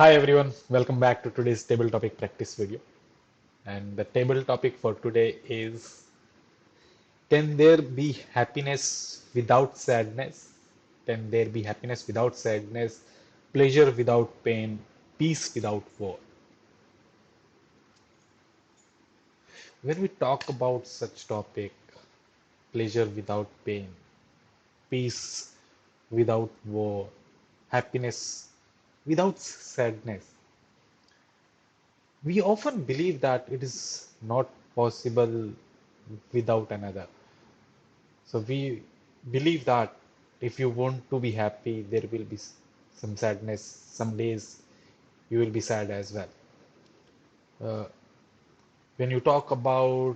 Hi everyone, welcome back to today's table topic practice video. And the table topic for today is, can there be happiness without sadness? Can there be happiness without sadness, pleasure without pain, peace without war? When we talk about such topic, pleasure without pain, peace without war, happiness without sadness, we often believe that it is not possible without another. So we believe that if you want to be happy, there will be some sadness. Some days you will be sad as well. Uh, when you talk about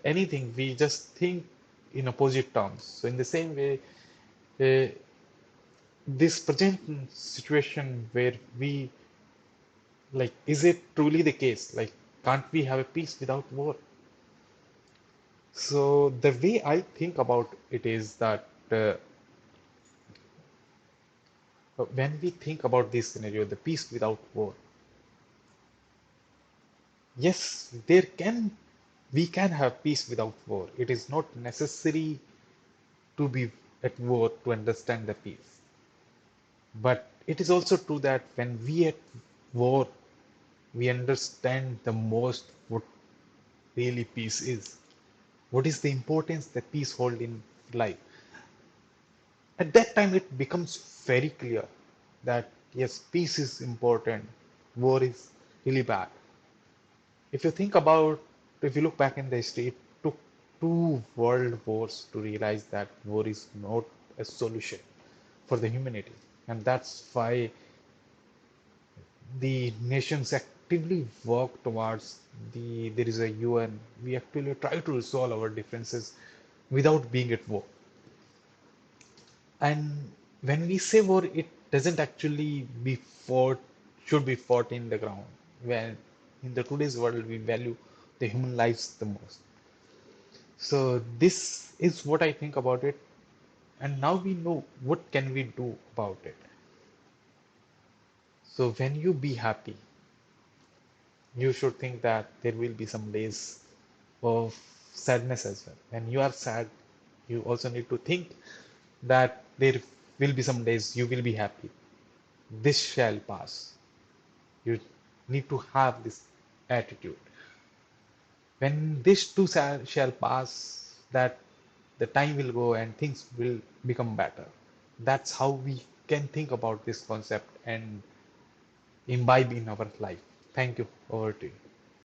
anything, we just think in opposite terms. So in the same way, uh, this present situation where we like, is it truly the case? Like, can't we have a peace without war? So the way I think about it is that when we think about this scenario, the peace without war, yes, we can have peace without war. It is not necessary to be at war to understand the peace. But it is also true that when we at war, we understand the most what really peace is. What is the importance that peace hold in life? At that time, it becomes very clear that yes, peace is important, war is really bad. If you think about, if you look back in the history, it took two world wars to realize that war is not a solution for the humanity. And that's why the nations actively work towards there is a UN. We actually try to resolve our differences without being at war. And when we say war, it doesn't actually be fought, should be fought in the ground. When in the today's world, we value the human lives the most. So this is what I think about it. And now we know what can we do about it. So when you be happy, you should think that there will be some days of sadness as well. When you are sad, you also need to think that there will be some days you will be happy. This shall pass. You need to have this attitude. When this too shall pass, that the time will go and things will become better. That's how we can think about this concept and imbibe in our life. Thank you. Over to you.